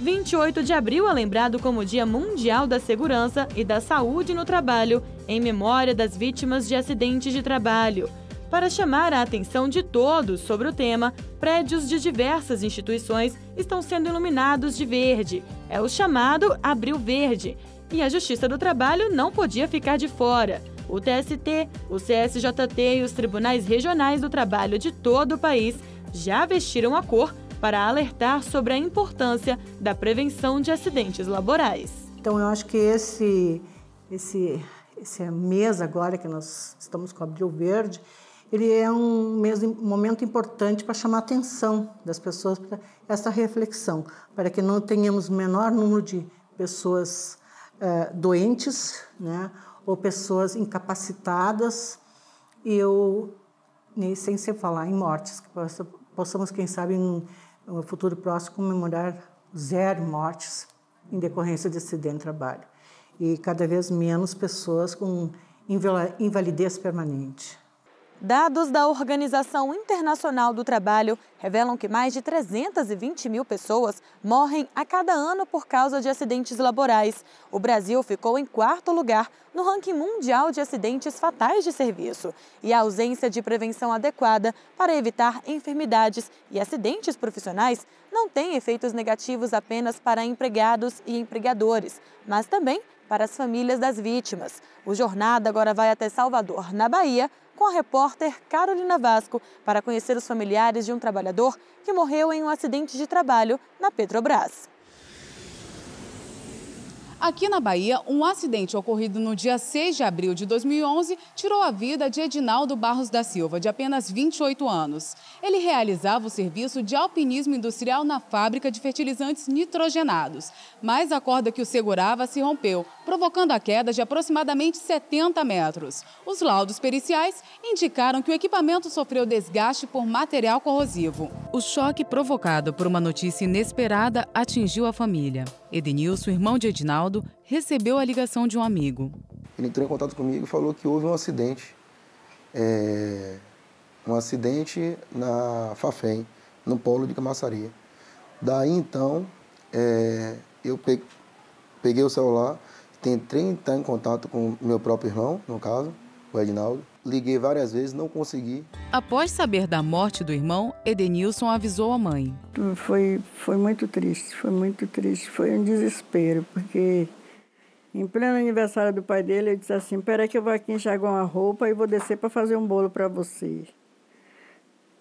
28 de abril é lembrado como Dia Mundial da Segurança e da Saúde no Trabalho, em memória das vítimas de acidentes de trabalho. Para chamar a atenção de todos sobre o tema, prédios de diversas instituições estão sendo iluminados de verde. É o chamado Abril Verde. E a Justiça do Trabalho não podia ficar de fora. O TST, o CSJT e os tribunais regionais do trabalho de todo o país já vestiram a cor para alertar sobre a importância da prevenção de acidentes laborais. Então, eu acho que esse mês agora que nós estamos com o Abril Verde, ele é um momento importante para chamar a atenção das pessoas para essa reflexão, para que não tenhamos o menor número de pessoas doentes, né, ou pessoas incapacitadas, e sem se falar em mortes, que possamos, quem sabe, no futuro próximo, comemorar 0 mortes em decorrência de acidente de trabalho. E cada vez menos pessoas com invalidez permanente. Dados da Organização Internacional do Trabalho revelam que mais de 320 mil pessoas morrem a cada ano por causa de acidentes laborais. O Brasil ficou em 4º lugar no ranking mundial de acidentes fatais de serviço. E a ausência de prevenção adequada para evitar enfermidades e acidentes profissionais não tem efeitos negativos apenas para empregados e empregadores, mas também para as famílias das vítimas. O Jornada agora vai até Salvador, na Bahia, com a repórter Carolina Vasco, para conhecer os familiares de um trabalhador que morreu em um acidente de trabalho na Petrobras. Aqui na Bahia, um acidente ocorrido no dia 6 de abril de 2011 tirou a vida de Edinaldo Barros da Silva, de apenas 28 anos. Ele realizava o serviço de alpinismo industrial na fábrica de fertilizantes nitrogenados, mas a corda que o segurava se rompeu, provocando a queda de aproximadamente 70 metros. Os laudos periciais indicaram que o equipamento sofreu desgaste por material corrosivo. O choque provocado por uma notícia inesperada atingiu a família. Edenilson, irmão de Edinaldo, recebeu a ligação de um amigo. Ele entrou em contato comigo e falou que houve um acidente. Um acidente na Fafem, no polo de Camaçaria. Daí, então, eu peguei o celular, tentei entrar em contato com meu próprio irmão, no caso, o Edinaldo. Liguei várias vezes, não consegui. Após saber da morte do irmão, Edenilson avisou a mãe. Foi muito triste, foi um desespero, porque em pleno aniversário do pai dele, eu disse assim, peraí que eu vou aqui enxaguar uma roupa e vou descer para fazer um bolo para você.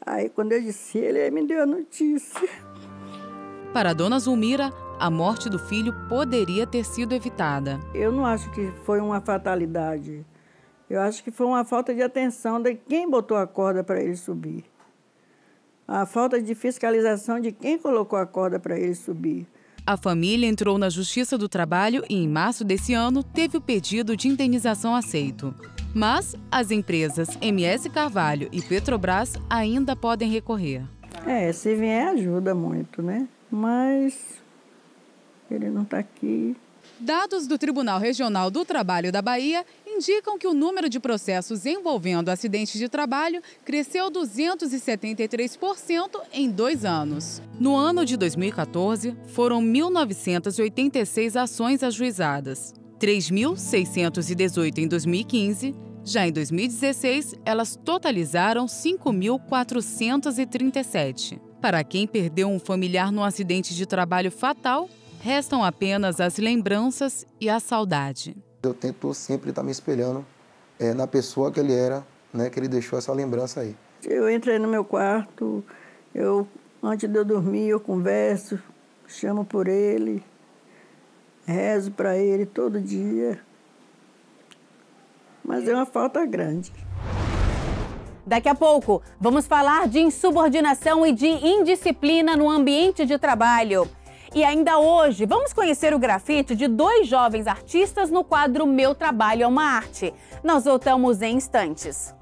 Aí, quando eu disse, ele me deu a notícia. Para a dona Zulmira, a morte do filho poderia ter sido evitada. Eu não acho que foi uma fatalidade. Eu acho que foi uma falta de atenção de quem botou a corda para ele subir. A falta de fiscalização de quem colocou a corda para ele subir. A família entrou na Justiça do Trabalho e, em março desse ano, teve o pedido de indenização aceito. Mas as empresas MS Carvalho e Petrobras ainda podem recorrer. Se vier ajuda muito, né? Mas ele não está aqui. Dados do Tribunal Regional do Trabalho da Bahia indicam que o número de processos envolvendo acidentes de trabalho cresceu 273% em 2 anos. No ano de 2014, foram 1.986 ações ajuizadas, 3.618 em 2015. Já em 2016, elas totalizaram 5.437. Para quem perdeu um familiar num acidente de trabalho fatal, restam apenas as lembranças e a saudade. Eu tento sempre estar me espelhando na pessoa que ele era, né, que ele deixou essa lembrança aí. Eu entrei no meu quarto, antes de eu dormir, eu converso, chamo por ele, rezo para ele todo dia. Mas é uma falta grande. Daqui a pouco, vamos falar de insubordinação e de indisciplina no ambiente de trabalho. E ainda hoje, vamos conhecer o grafite de 2 jovens artistas no quadro Meu Trabalho é uma Arte. Nós voltamos em instantes.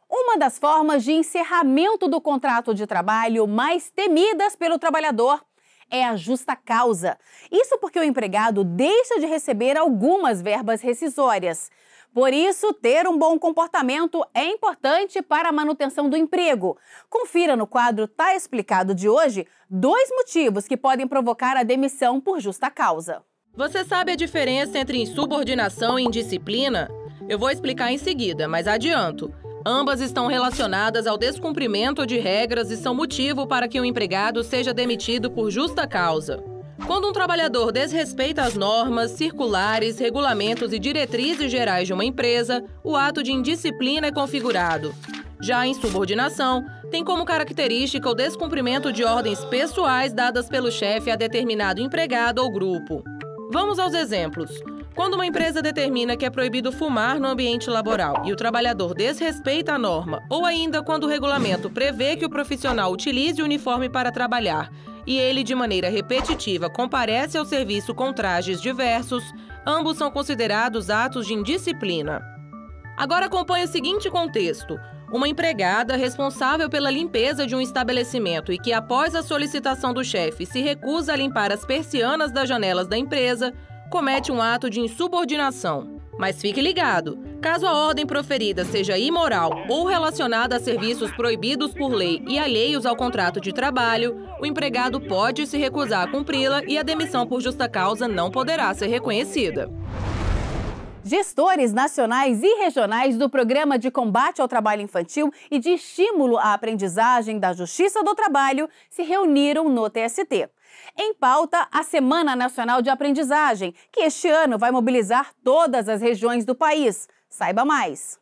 Uma das formas de encerramento do contrato de trabalho mais temidas pelo trabalhador é a justa causa. Isso porque o empregado deixa de receber algumas verbas rescisórias. Por isso, ter um bom comportamento é importante para a manutenção do emprego. Confira no quadro Tá Explicado de hoje 2 motivos que podem provocar a demissão por justa causa. Você sabe a diferença entre insubordinação e indisciplina? Eu vou explicar em seguida, mas adianto. Ambas estão relacionadas ao descumprimento de regras e são motivo para que o empregado seja demitido por justa causa. Quando um trabalhador desrespeita as normas, circulares, regulamentos e diretrizes gerais de uma empresa, o ato de indisciplina é configurado. Já a insubordinação tem como característica o descumprimento de ordens pessoais dadas pelo chefe a determinado empregado ou grupo. Vamos aos exemplos. Quando uma empresa determina que é proibido fumar no ambiente laboral e o trabalhador desrespeita a norma, ou ainda quando o regulamento prevê que o profissional utilize o uniforme para trabalhar e ele, de maneira repetitiva, comparece ao serviço com trajes diversos, ambos são considerados atos de indisciplina. Agora acompanhe o seguinte contexto. Uma empregada responsável pela limpeza de um estabelecimento e que, após a solicitação do chefe, se recusa a limpar as persianas das janelas da empresa, comete um ato de insubordinação. Mas fique ligado, caso a ordem proferida seja imoral ou relacionada a serviços proibidos por lei e alheios ao contrato de trabalho, o empregado pode se recusar a cumpri-la e a demissão por justa causa não poderá ser reconhecida. Gestores nacionais e regionais do Programa de Combate ao Trabalho Infantil e de Estímulo à Aprendizagem da Justiça do Trabalho se reuniram no TST. Em pauta, a Semana Nacional de Aprendizagem, que este ano vai mobilizar todas as regiões do país. Saiba mais.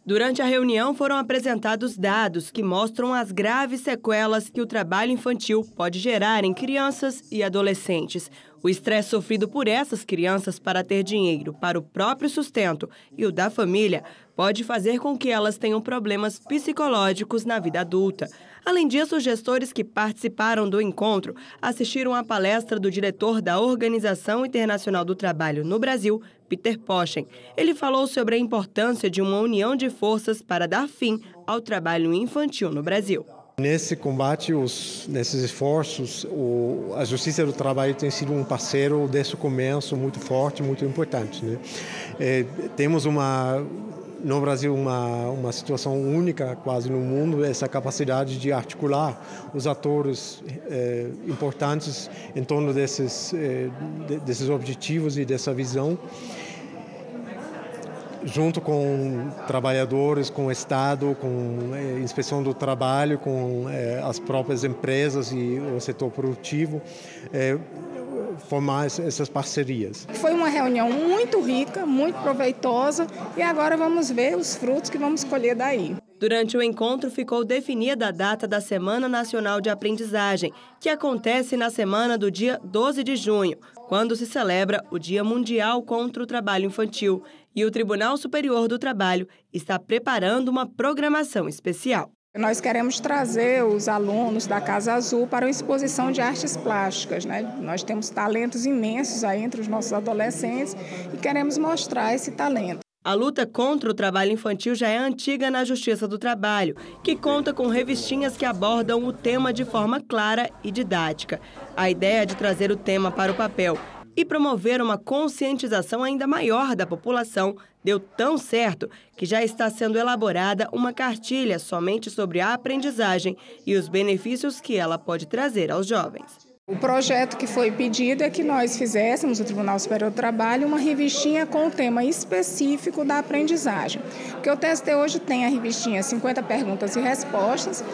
Durante a reunião foram apresentados dados que mostram as graves sequelas que o trabalho infantil pode gerar em crianças e adolescentes. O estresse sofrido por essas crianças para ter dinheiro para o próprio sustento e o da família pode fazer com que elas tenham problemas psicológicos na vida adulta. Além disso, os gestores que participaram do encontro assistiram à palestra do diretor da Organização Internacional do Trabalho no Brasil, Peter Poschen. Ele falou sobre a importância de uma união de forças para dar fim ao trabalho infantil no Brasil. Nesse combate, nesses esforços, a Justiça do Trabalho tem sido um parceiro desde o começo muito forte, muito importante, né? Temos no Brasil uma situação única quase no mundo, essa capacidade de articular os atores importantes em torno desses objetivos e dessa visão, junto com trabalhadores, com o Estado, com a inspeção do trabalho, com as próprias empresas e o setor produtivo, formar essas parcerias. Foi uma reunião muito rica, muito proveitosa e agora vamos ver os frutos que vamos colher daí. Durante o encontro ficou definida a data da Semana Nacional de Aprendizagem, que acontece na semana do dia 12 de junho, quando se celebra o Dia Mundial contra o Trabalho Infantil. E o Tribunal Superior do Trabalho está preparando uma programação especial. Nós queremos trazer os alunos da Casa Azul para uma exposição de artes plásticas, né? Nós temos talentos imensos aí entre os nossos adolescentes e queremos mostrar esse talento. A luta contra o trabalho infantil já é antiga na Justiça do Trabalho, que conta com revistinhas que abordam o tema de forma clara e didática. A ideia de trazer o tema para o papel e promover uma conscientização ainda maior da população deu tão certo que já está sendo elaborada uma cartilha somente sobre a aprendizagem e os benefícios que ela pode trazer aos jovens. O projeto que foi pedido é que nós fizéssemos, o Tribunal Superior do Trabalho, uma revistinha com o tema específico da aprendizagem. Porque o TST hoje tem a revistinha 50 perguntas e respostas,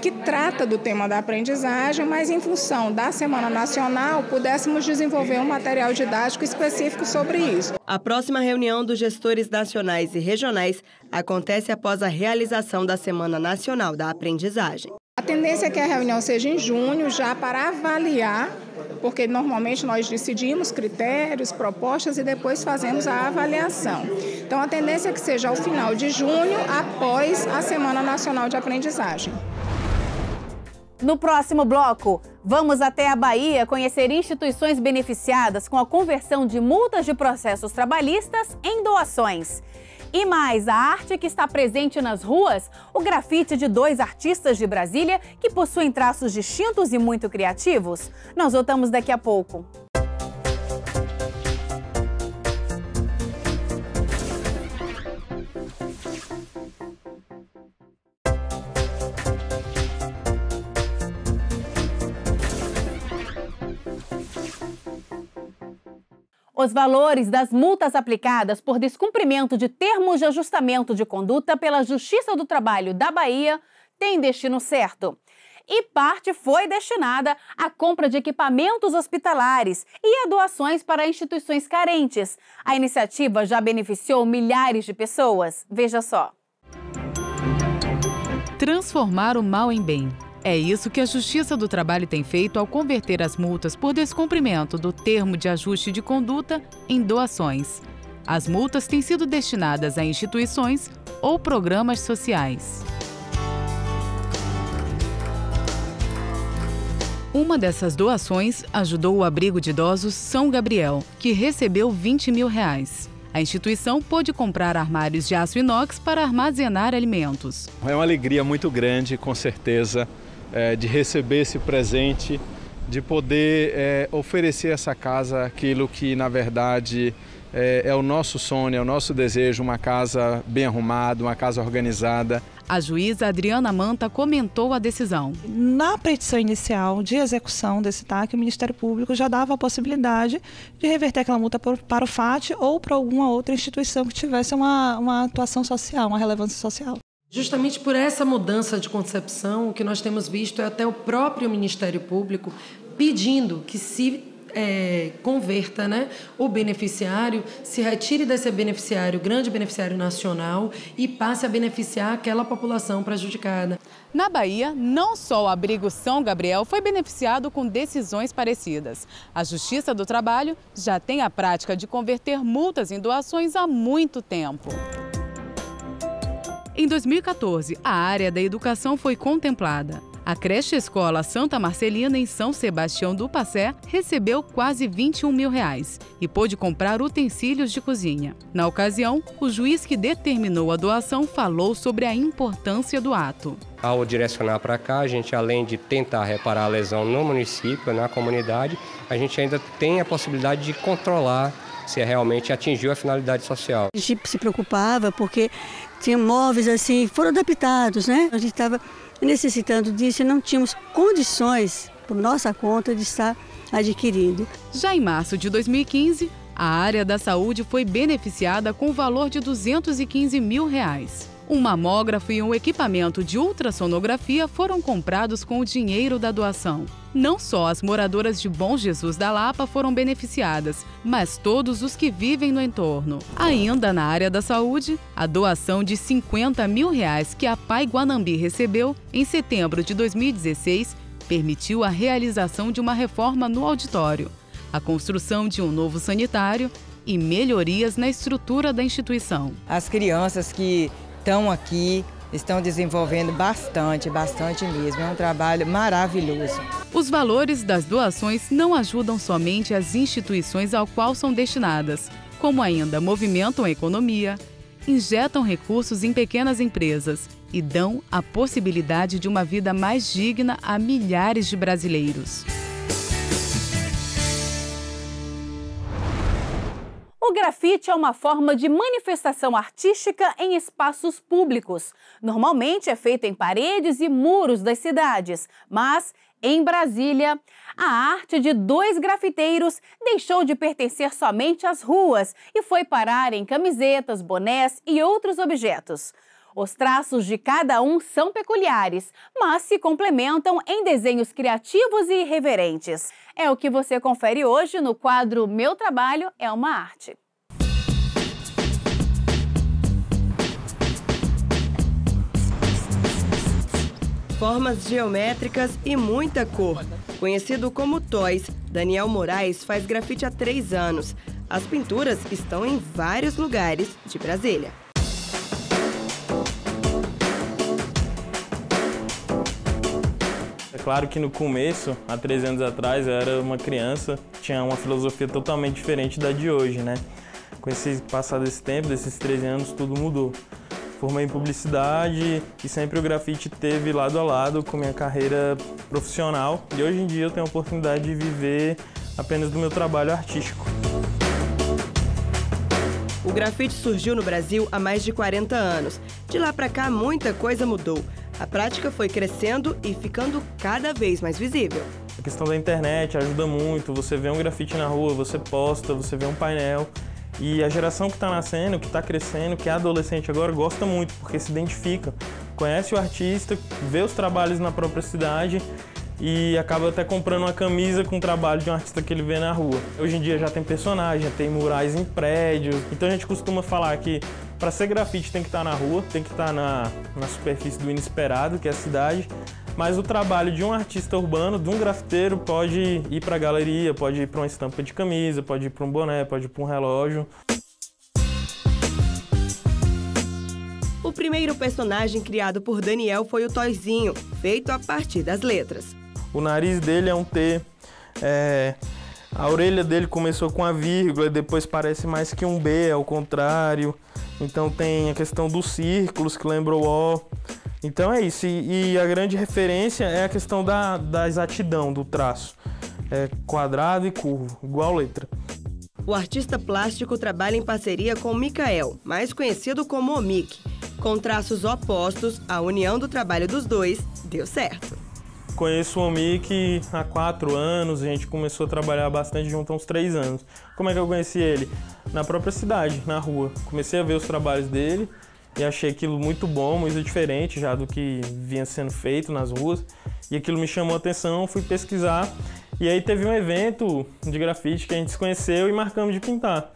que trata do tema da aprendizagem, mas em função da Semana Nacional, pudéssemos desenvolver um material didático específico sobre isso. A próxima reunião dos gestores nacionais e regionais acontece após a realização da Semana Nacional da Aprendizagem. A tendência é que a reunião seja em junho, já para avaliar, porque normalmente nós decidimos critérios, propostas e depois fazemos a avaliação. Então, a tendência é que seja ao final de junho, após a Semana Nacional de Aprendizagem. No próximo bloco, vamos até a Bahia conhecer instituições beneficiadas com a conversão de multas de processos trabalhistas em doações. E mais, a arte que está presente nas ruas, o grafite de 2 artistas de Brasília que possuem traços distintos e muito criativos. Nós voltamos daqui a pouco. Os valores das multas aplicadas por descumprimento de termos de ajustamento de conduta pela Justiça do Trabalho da Bahia têm destino certo. E parte foi destinada à compra de equipamentos hospitalares e a doações para instituições carentes. A iniciativa já beneficiou milhares de pessoas. Veja só. Transformar o mal em bem. É isso que a Justiça do Trabalho tem feito ao converter as multas por descumprimento do termo de ajuste de conduta em doações. As multas têm sido destinadas a instituições ou programas sociais. Uma dessas doações ajudou o abrigo de idosos São Gabriel, que recebeu R$20 mil. A instituição pôde comprar armários de aço inox para armazenar alimentos. É uma alegria muito grande, com certeza, de receber esse presente, de poder oferecer a essa casa aquilo que, na verdade, é o nosso sonho, é o nosso desejo, uma casa bem arrumada, uma casa organizada. A juíza Adriana Manta comentou a decisão. Na petição inicial de execução desse TAC, o Ministério Público já dava a possibilidade de reverter aquela multa para o FAT ou para alguma outra instituição que tivesse uma atuação social, uma relevância social. Justamente por essa mudança de concepção, o que nós temos visto é até o próprio Ministério Público pedindo que se converta, o beneficiário, se retire desse beneficiário, grande beneficiário nacional, e passe a beneficiar aquela população prejudicada. Na Bahia, não só o abrigo São Gabriel foi beneficiado com decisões parecidas. A Justiça do Trabalho já tem a prática de converter multas em doações há muito tempo. Em 2014, a área da educação foi contemplada. A creche escola Santa Marcelina, em São Sebastião do Passé, recebeu quase R$21 mil e pôde comprar utensílios de cozinha. Na ocasião, o juiz que determinou a doação falou sobre a importância do ato. Ao direcionar para cá, a gente, além de tentar reparar a lesão no município, na comunidade, a gente ainda tem a possibilidade de controlar se realmente atingiu a finalidade social. A gente se preocupava porque tinha móveis assim, foram adaptados, A gente estava necessitando disso e não tínhamos condições, por nossa conta, de estar adquirindo. Já em março de 2015, a área da saúde foi beneficiada com o valor de R$215 mil. Um mamógrafo e um equipamento de ultrassonografia foram comprados com o dinheiro da doação. Não só as moradoras de Bom Jesus da Lapa foram beneficiadas, mas todos os que vivem no entorno. Ainda na área da saúde, a doação de R$50 mil que a Pai Guanambi recebeu em setembro de 2016 permitiu a realização de uma reforma no auditório, a construção de um novo sanitário e melhorias na estrutura da instituição. As crianças que estão aqui, estão desenvolvendo bastante mesmo. É um trabalho maravilhoso. Os valores das doações não ajudam somente as instituições ao qual são destinadas, como ainda movimentam a economia, injetam recursos em pequenas empresas e dão a possibilidade de uma vida mais digna a milhares de brasileiros. O grafite é uma forma de manifestação artística em espaços públicos. Normalmente é feito em paredes e muros das cidades, mas em Brasília, a arte de 2 grafiteiros deixou de pertencer somente às ruas e foi parar em camisetas, bonés e outros objetos. Os traços de cada um são peculiares, mas se complementam em desenhos criativos e irreverentes. É o que você confere hoje no quadro Meu Trabalho é uma Arte. Formas geométricas e muita cor. Conhecido como Toys, Daniel Moraes faz grafite há 3 anos. As pinturas estão em vários lugares de Brasília. É claro que no começo, há 3 anos atrás, eu era uma criança, tinha uma filosofia totalmente diferente da de hoje, Com esse passar desse tempo, desses 13 anos, tudo mudou. Formei em publicidade e sempre o grafite teve lado a lado com minha carreira profissional. E hoje em dia eu tenho a oportunidade de viver apenas do meu trabalho artístico. O grafite surgiu no Brasil há mais de 40 anos. De lá para cá, muita coisa mudou. A prática foi crescendo e ficando cada vez mais visível. A questão da internet ajuda muito. Você vê um grafite na rua, você posta, você vê um painel. E a geração que está nascendo, que está crescendo, que é adolescente agora, gosta muito, porque se identifica. Conhece o artista, vê os trabalhos na própria cidade e acaba até comprando uma camisa com o trabalho de um artista que ele vê na rua. Hoje em dia já tem personagem, tem murais em prédios, então a gente costuma falar que para ser grafite tem que estar na rua, tem que estar na superfície do inesperado, que é a cidade, mas o trabalho de um artista urbano, de um grafiteiro, pode ir para a galeria, pode ir para uma estampa de camisa, pode ir para um boné, pode ir para um relógio. O primeiro personagem criado por Daniel foi o Toyzinho, feito a partir das letras. O nariz dele é um T, a orelha dele começou com a vírgula, depois parece mais que um B, ao contrário. Então tem a questão dos círculos, que lembra o O. Então é isso, e a grande referência é a questão da exatidão do traço. É quadrado e curvo, igual letra. O artista plástico trabalha em parceria com Mikael, mais conhecido como Omic. Com traços opostos, a união do trabalho dos dois deu certo. Conheço o Omic há 4 anos, a gente começou a trabalhar bastante junto há uns 3 anos. Como é que eu conheci ele? Na própria cidade, na rua. Comecei a ver os trabalhos dele e achei aquilo muito bom, muito diferente já do que vinha sendo feito nas ruas. E aquilo me chamou a atenção, fui pesquisar. E aí teve um evento de grafite que a gente se conheceu e marcamos de pintar.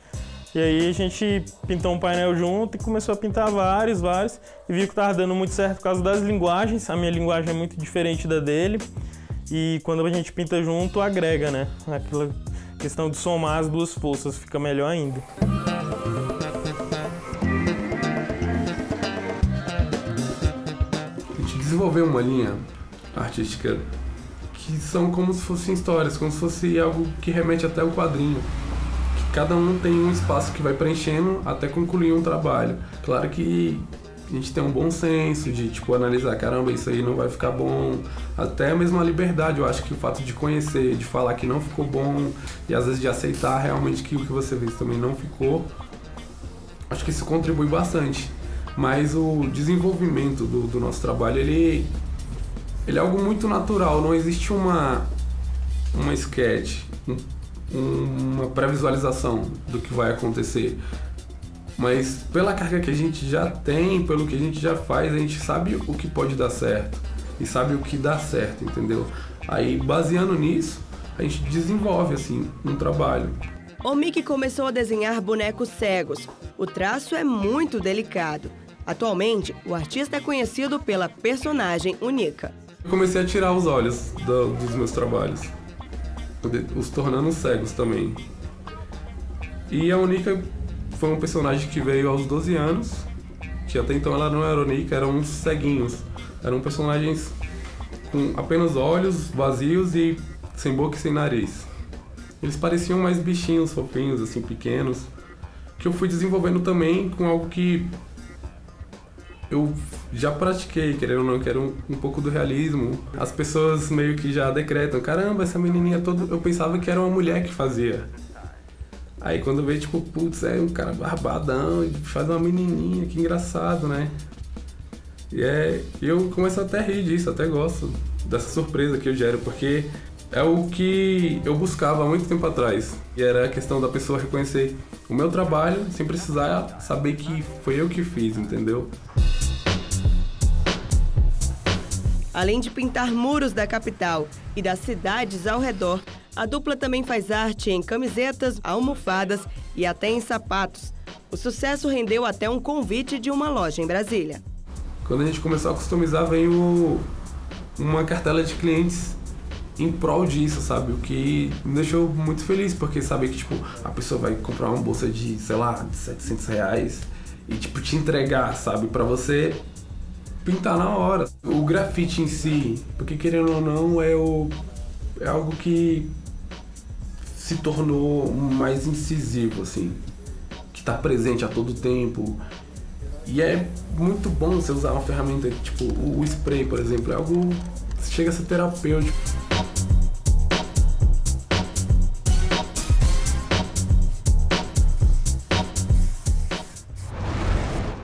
E aí a gente pintou um painel junto e começou a pintar vários, e viu que estava dando muito certo por causa das linguagens. A minha linguagem é muito diferente da dele. E quando a gente pinta junto, agrega, né? Aquela questão de somar as duas forças, fica melhor ainda. A gente desenvolveu uma linha artística que são como se fossem histórias, como se fosse algo que remete até o quadrinho. Cada um tem um espaço que vai preenchendo até concluir um trabalho. Claro que a gente tem um bom senso de, analisar, caramba, isso aí não vai ficar bom. Até mesmo a liberdade, eu acho que o fato de conhecer, de falar que não ficou bom e às vezes de aceitar realmente que o que você fez também não ficou, acho que isso contribui bastante. Mas o desenvolvimento do nosso trabalho, ele é algo muito natural, não existe uma sketch, uma pré-visualização do que vai acontecer, mas pela carga que a gente já tem, pelo que a gente já faz, a gente sabe o que pode dar certo e sabe o que dá certo, entendeu? Aí, baseando nisso, a gente desenvolve assim um trabalho. Omic começou a desenhar bonecos cegos. O traço é muito delicado. Atualmente, o artista é conhecido pela personagem Unica. Eu comecei a tirar os olhos dos meus trabalhos, os tornando cegos também. E a Unica foi um personagem que veio aos 12 anos, que até então ela não era Unica, eram uns ceguinhos. Eram personagens com apenas olhos vazios e sem boca e sem nariz. Eles pareciam mais bichinhos fofinhos, assim, pequenos, que eu fui desenvolvendo também com algo que eu já pratiquei, querendo ou não, que era um pouco do realismo. As pessoas meio que já decretam, caramba, essa menininha toda... Eu pensava que era uma mulher que fazia. Aí quando veio, putz, é um cara barbadão, e faz uma menininha, que engraçado, né? E eu começo até a rir disso, até gosto dessa surpresa que eu gero, porque é o que eu buscava há muito tempo atrás. E era a questão da pessoa reconhecer o meu trabalho sem precisar saber que foi eu que fiz, entendeu? Além de pintar muros da capital e das cidades ao redor, a dupla também faz arte em camisetas, almofadas e até em sapatos. O sucesso rendeu até um convite de uma loja em Brasília. Quando a gente começou a customizar, veio uma cartela de clientes em prol disso, sabe? O que me deixou muito feliz, porque saber que, a pessoa vai comprar uma bolsa de, sei lá, de R$700 e, te entregar, sabe? Pra você pintar na hora. O grafite em si, porque querendo ou não, é algo que se tornou mais incisivo, assim. Que tá presente a todo tempo. E é muito bom você usar uma ferramenta tipo o spray, por exemplo, é algo que chega a ser terapêutico.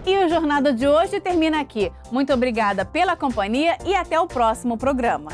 E o Jornada de hoje termina aqui. Muito obrigada pela companhia e até o próximo programa.